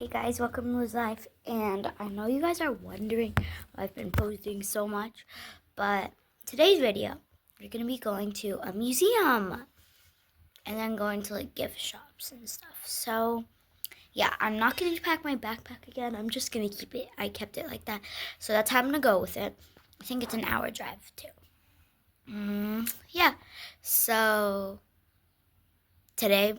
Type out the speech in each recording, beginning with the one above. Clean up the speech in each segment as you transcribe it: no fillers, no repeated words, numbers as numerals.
Hey guys, welcome to Liz Life, and I know you guys are wondering why I've been posting so much, but today's video, we're going to be going to a museum, and then going to like gift shops and stuff. So, yeah, I'm not going to pack my backpack again, I'm just going to keep it, I kept it like that, so that's how I'm going to go with it. I think it's an hour drive too. Yeah, so today,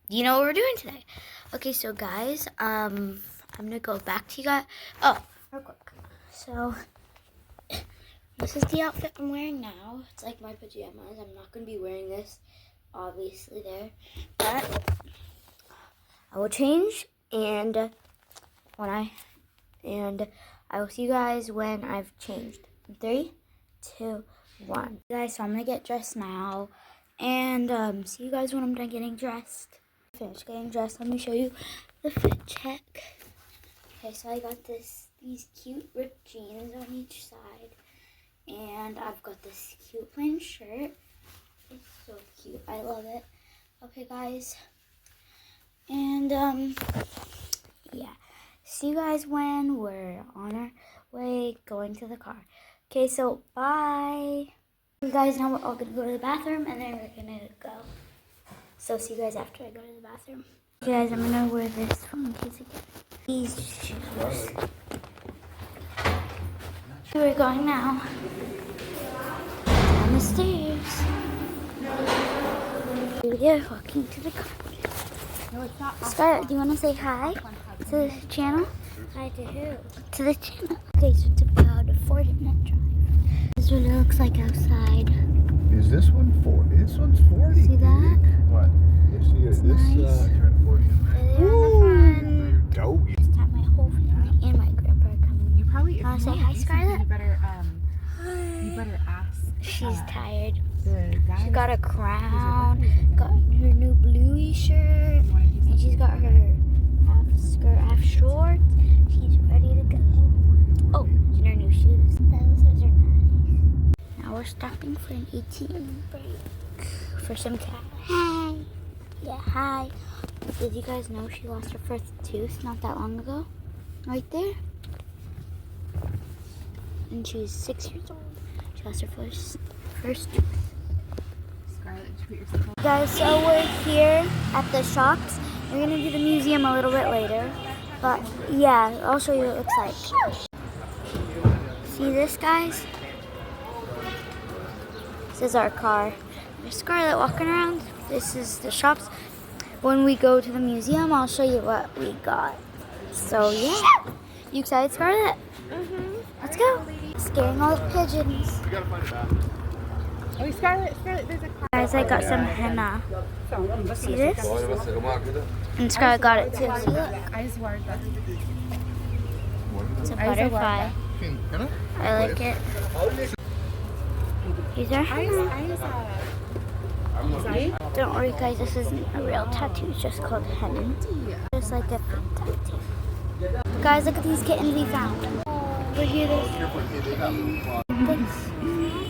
you know what we're doing today. Okay, so guys, I'm gonna go back to you guys. Oh, real quick. So, this is the outfit I'm wearing now. It's like my pajamas. I'm not gonna be wearing this, obviously, there. But I will change, and I will see you guys when I've changed. 3, 2, 1. Guys, so I'm gonna get dressed now, and see you guys when I'm done getting dressed. Finished getting dressed. Let me show you the fit check. Okay, so I got these cute ripped jeans on each side, and I've got this cute plain shirt. It's so cute. I love it. Okay, guys, and yeah, see you guys when we're on our way going to the car. Okay, so bye. You guys, now we're all gonna go to the bathroom, and then we're gonna go. So see you guys after I go to the bathroom. Okay guys, I'm gonna wear this in case I get these shoes. We're going now. Down the stairs. We're walking to the car. No, it's not. Scarlett, do you wanna say hi to the channel? Hi to who? To the channel. Okay, so it's about a 40-minute drive. This is what it looks like outside. Is this one 40? This one's 40. See that? What? You see this nice. turned 40 in there. They're Dope. This time my whole family and my grandpa are coming. You probably if Wanna you say wanna hi, do something, Scarlett? You better ask. She's tired. The guy. She got a crown, got her new bluey shirt, and she's got her half skirt, half shorts. She's ready to go. Oh, and her new shoes. Those are nice. Now we're stopping for an ATM break for some cash. Hi. Yeah, hi. Did you guys know she lost her first tooth not that long ago? Right there. And she was 6 years old. She lost her first tooth. Scarlett, did you put yourself on? Guys, so we're here at the shops. We're gonna do the museum a little bit later. But yeah, I'll show you what it looks like. See this, guys? This is our car. There's Scarlett walking around. This is the shops. When we go to the museum, I'll show you what we got. So yeah. You excited, Scarlett? Let's go. Scaring all the pigeons. Oh, Scarlett, there's a car. Guys, I got some henna. See this? And Scarlett got it too. See, look. I just wanted that. It's a butterfly. I like it. These are henna. Don't worry, guys. This isn't a real tattoo. It's just called henna. Just like a tattoo. Guys, look at these kittens we found. We're here.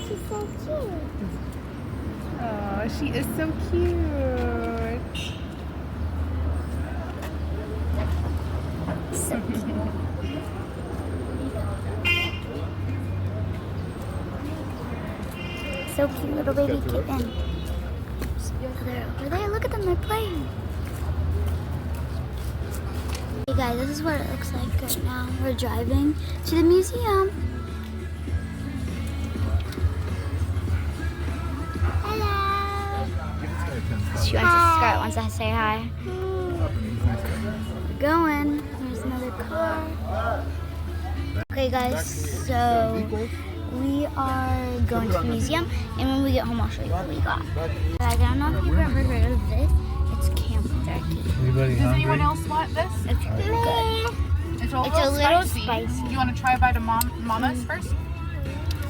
She's so cute. Oh, she is so cute. So cute. So cute, little baby kitten. They're over there. Look at them. They're playing. Hey guys, this is what it looks like right now. We're driving to the museum. Hello. Scarlett wants to say hi. We're going. There's another car. Okay guys, so we are going to the museum, and when we get home I'll show you what we got. Guys, I don't know if you've ever heard of this. It's camel turkey. Does anyone else want this? It's good. It's a little spicy. Do you want to try a bite of Mama's first?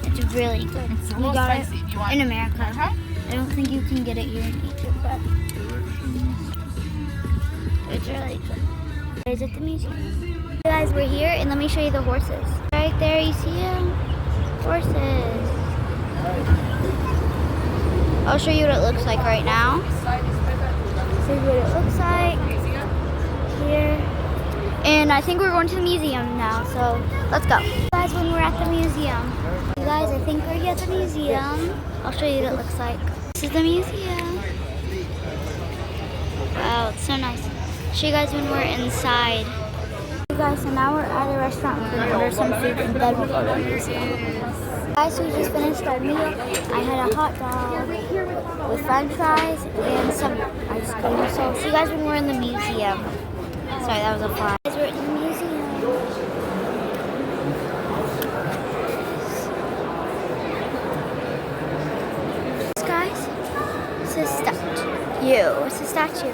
It's really good. It's a We little got spicy. it Do you want in America. Okay. I don't think you can get it here in Egypt, but it's really good. Guys, at the museum. Guys, we're here, and let me show you the horses. Right there, you see them? Horses. I'll show you what it looks like right now. This is what it looks like. Here. And I think we're going to the museum now, so let's go. Guys, when we're at the museum. You guys, I think we're at the museum. I'll show you what it looks like. This is the museum. Wow, it's so nice. I'll show you guys when we're inside. You guys, so now we're at a restaurant. We're gonna order some food and then we'll go to the museum. Guys, we just finished our meal. I had a hot dog with french fries and some ice cream. So see you guys when we're in the museum. Sorry, that was a fly. Guys, we're in the museum. This, guys, it's a statue. It's a statue.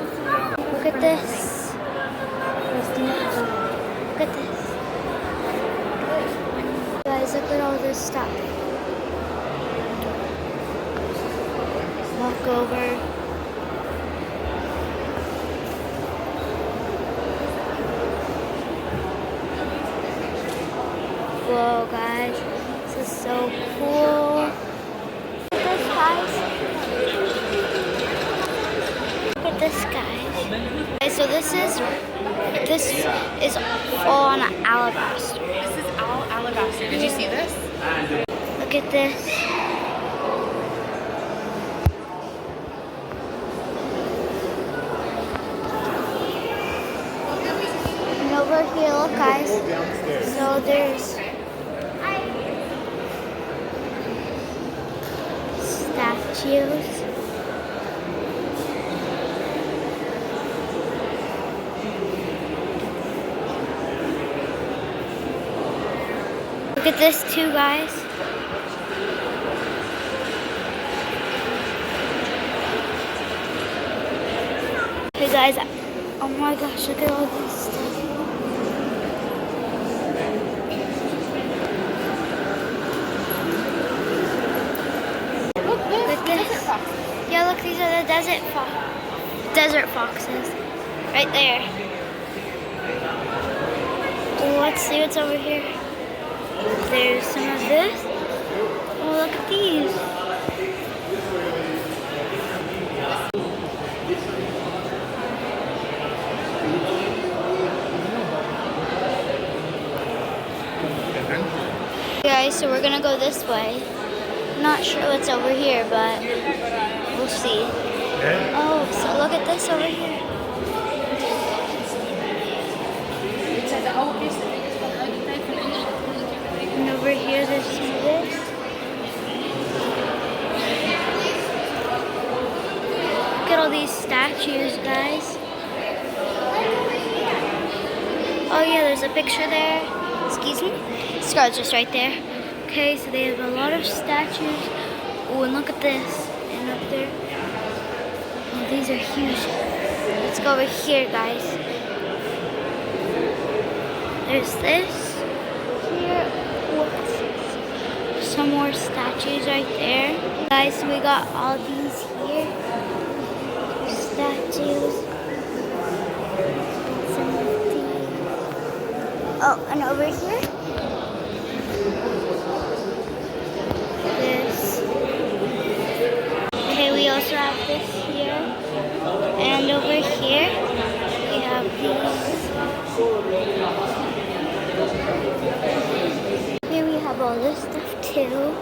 Look at this. Look at this. Guys, look at all this stuff. Walk over. Whoa, guys, this is so cool. Look at this, guys. Look at this, guys. Okay, so this is all on alabaster. This is all alabaster. Did you see this? Look at this. And over here, look, guys. So there's statues. Look at this too, guys. Hey guys, oh my gosh, look at all this stuff. Look at this. Yeah, look, these are the desert foxes. Right there. Let's see what's over here. There's some of this. Oh, look at these. Guys, so we're gonna go this way. Not sure what's over here, but we'll see. Oh, so look at this over here. And over here, there's some of this. Look at all these statues, guys. Oh yeah, there's a picture there. Excuse me. Scar's just right there. Okay, so they have a lot of statues. Oh, and look at this. And up there. Oh, these are huge. Let's go over here, guys. There's this. Here. Some more statues right there. Guys, so we got all these here. Statues. Some of these. Oh, and over here. This. Okay, we also have this here. And over here, we have these. Here we have all this stuff too.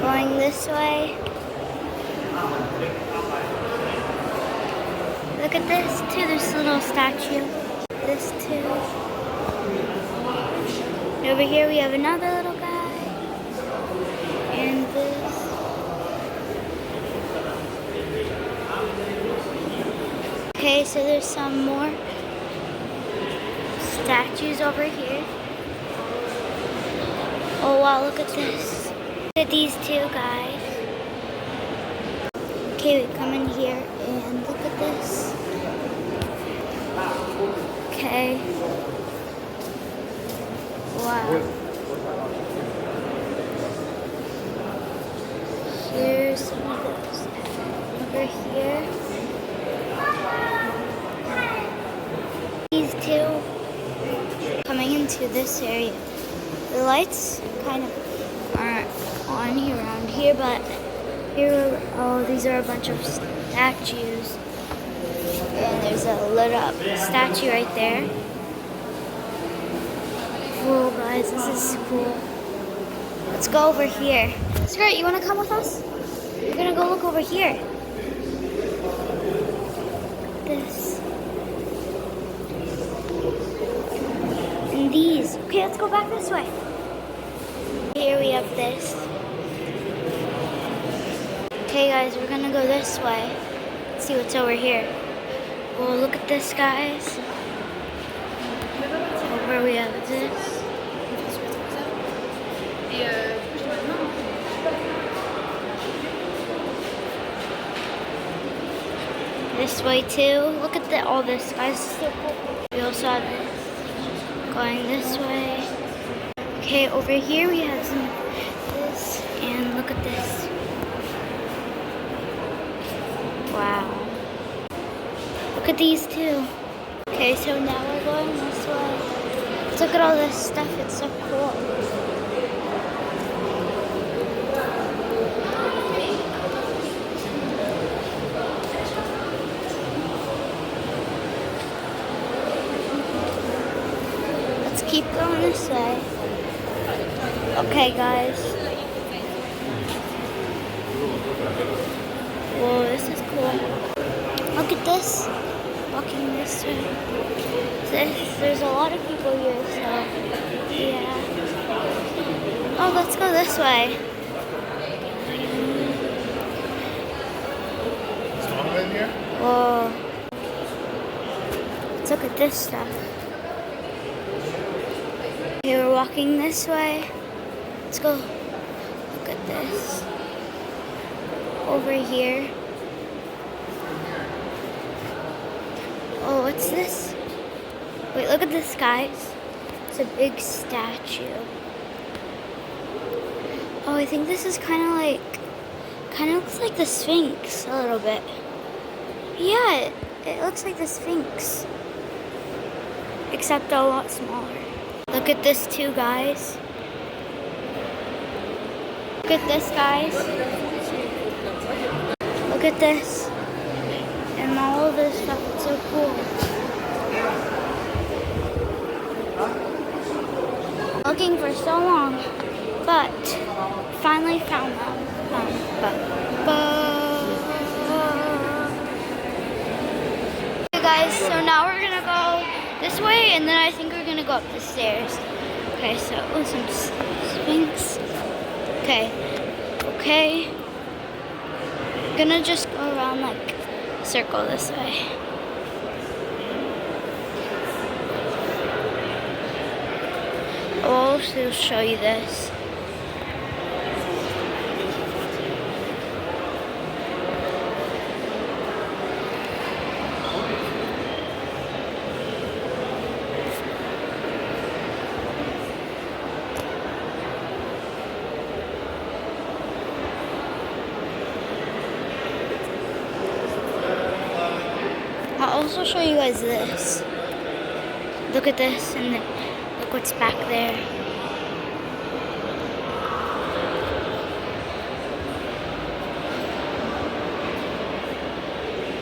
Going this way. Look at this too, this little statue. This too. And over here we have another little guy. And this. Okay, so there's some more statues over here. Oh wow, look at this. Look at these two guys. Okay, we come in here and look at this. Okay. Wow. Here's some of those. Over here. These two coming into this area. The lights kind of aren't on here around here, but here, oh, these are a bunch of statues. And there's a lit up statue right there. Whoa, guys, this is cool. Let's go over here. Skirt, you want to come with us? We're gonna go look over here. This. And these. Okay, let's go back this way. Here we have this. Okay, guys, we're gonna go this way. Let's see what's over here. Well, look at this, guys. Over we have this. This way too. Look at all this, guys. It's so cool. We also have this going this way. Okay, over here we have some this, and look at this. Wow. Look at these too. Okay, so now we're going this way. Let's look at all this stuff. It's so cool. Let's keep going this way. Okay, guys. Whoa, this is cool. Look at this. Walking this way. There's a lot of people here, so yeah. Oh, let's go this way. Whoa. Let's look at this stuff. Okay, we're walking this way. Let's go look at this. Over here. Oh, what's this? Wait, look at this, guys. It's a big statue. Oh, I think this is kind of looks like the Sphinx a little bit. Yeah, it looks like the Sphinx. Except a lot smaller. Look at this too, guys. Look at this, guys. Look at this. And all of this stuff, it's so cool. Looking for so long, but finally found them. Okay, guys, so now we're gonna go this way, and then I think we're gonna go up the stairs. Okay, so some Sphinx. Okay. Gonna just go around like a circle this way. I'll also show you this. I'll also show you guys this. Look at this, and look what's back there.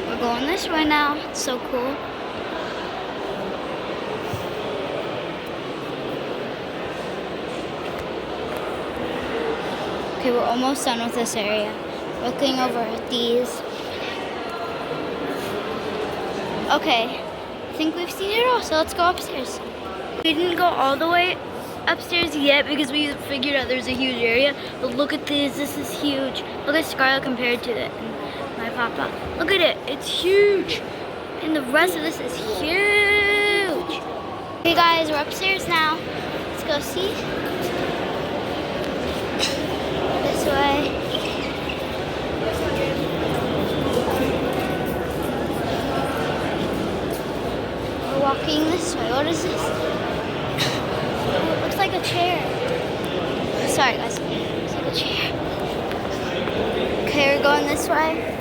We're going this way now. It's so cool. Okay, we're almost done with this area. Looking over at these. Okay, I think we've seen it all, so let's go upstairs. We didn't go all the way upstairs yet because we figured out there's a huge area. But look at this is huge. Look at Scarlett compared to it and my papa. Look at it, it's huge. And the rest of this is huge. Okay guys, we're upstairs now. Let's go see. This way. Walking this way. What is this? Oh, it looks like a chair. Sorry guys. It looks like a chair. Okay, we're going this way.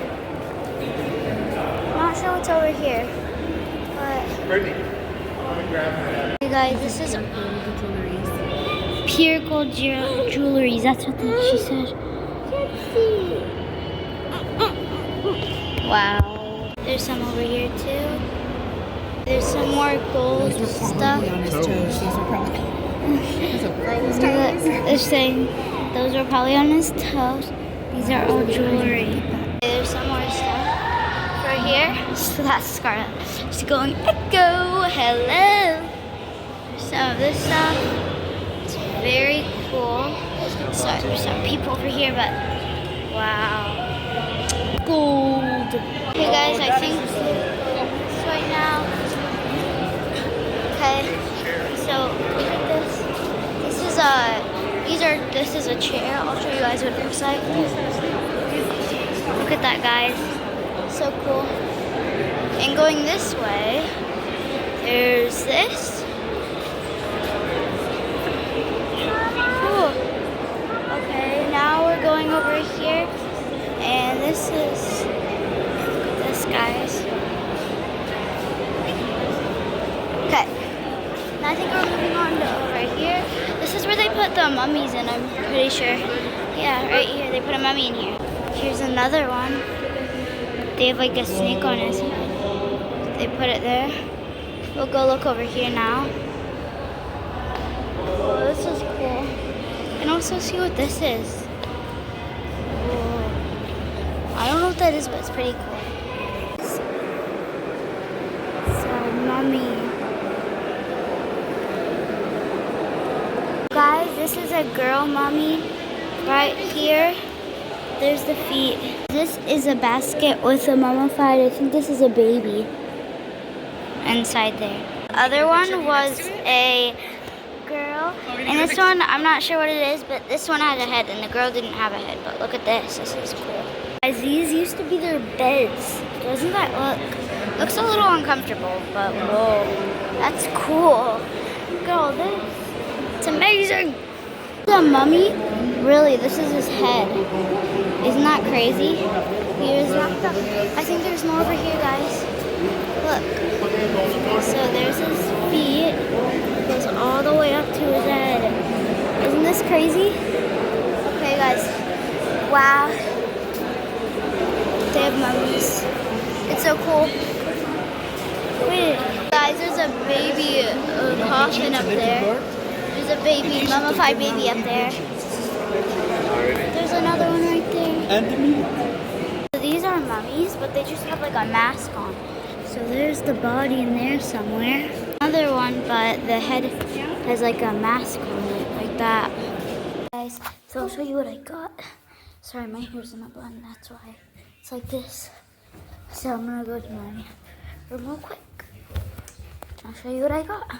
I'm not sure what's over here. But hey guys, this is pure gold jewelry. That's what she said. Wow. there's some over here too. There's some more gold stuff. On his toes. Those are probably. Those are Carlos toes. They're saying those are probably on his toes. These are all jewelry. There's some more stuff right here. So that's Scarlett. She's going, Echo, hello. Some of this stuff. It's very cool. Sorry, there's some people over here, but wow. Gold. Okay guys, I think it's right now. Okay, so look at this. This is a chair. I'll show you guys what it looks like. Look at that, guys. So cool. And going this way, there's this. Cool. Okay, now we're going over here, and this is this, guys. Okay. Now I think we're moving on to over here. This is where they put the mummies in, I'm pretty sure. Yeah, right here. They put a mummy in here. Here's another one. They have like a snake on his head. They put it there. We'll go look over here now. Oh, this is cool. And also see what this is. Whoa. I don't know what that is, but it's pretty cool. It's a mummy. Guys, this is a girl mummy right here. There's the feet. This is a basket with a mummified, I think this is a baby inside there. The other one was a girl, and this one, I'm not sure what it is, but this one had a head, and the girl didn't have a head, but look at this. This is cool. Guys, these used to be their beds. Doesn't that look? Looks a little uncomfortable, but whoa. That's cool. Look at all this. It's amazing. The mummy, really, this is his head. Isn't that crazy? Here's I think there's more over here, guys. Look. So there's his feet. It goes all the way up to his head. Isn't this crazy? Okay, guys. Wow. They have mummies. It's so cool. Wait, guys, there's a baby coffin up there. There's a baby, mummified baby up there. There's another one right there. So these are mummies, but they just have like a mask on. So there's the body in there somewhere. Another one, but the head has like a mask on it, like that. Guys, so I'll show you what I got. Sorry, my hair's in a bun, that's why. It's like this. So I'm gonna go to my room real quick. I'll show you what I got.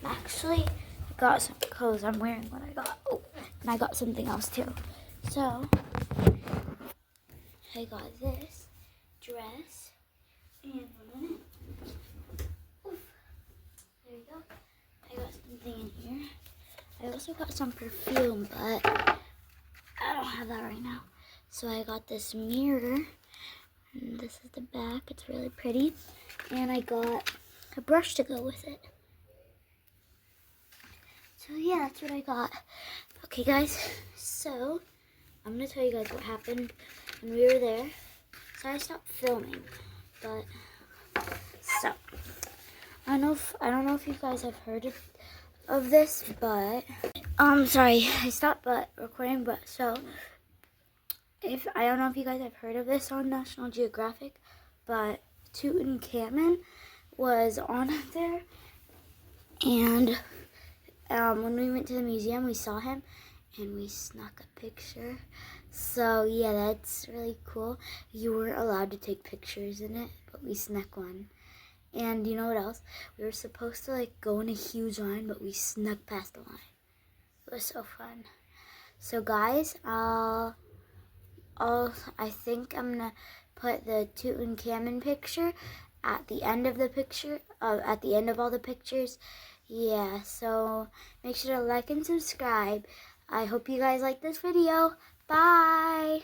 Actually, I got some clothes. I'm wearing what I got. Oh, and I got something else too. So, I got this dress. And 1 minute. Oof. There you go. I got something in here. I also got some perfume, but I don't have that right now. So I got this mirror. And this is the back. It's really pretty. And I got a brush to go with it. So yeah, that's what I got. Okay guys, so I'm gonna tell you guys what happened when we were there. So I stopped filming, but so I don't know if you guys have heard of this, but sorry, I stopped recording, but so I don't know if you guys have heard of this on National Geographic, but Tutankhamun was on there, and when we went to the museum, we saw him, and we snuck a picture. So yeah, that's really cool. You weren't allowed to take pictures in it, but we snuck one. And you know what else? We were supposed to like go in a huge line, but we snuck past the line. It was so fun. So guys, I think I'm gonna put the Tutankhamun picture at the end of the picture, at the end of all the pictures. Yeah, so make sure to like and subscribe. I hope you guys like this video. Bye.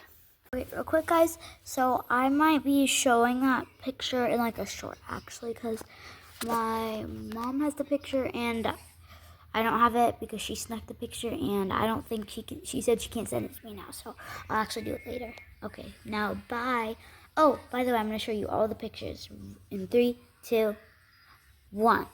Wait, real quick, guys. So I might be showing that picture in like a short, actually, because my mom has the picture and I don't have it because she snuck the picture, and I don't think she said she can't send it to me now, so I'll actually do it later. Okay, now bye. Oh, by the way, I'm going to show you all the pictures in 3, 2, 1.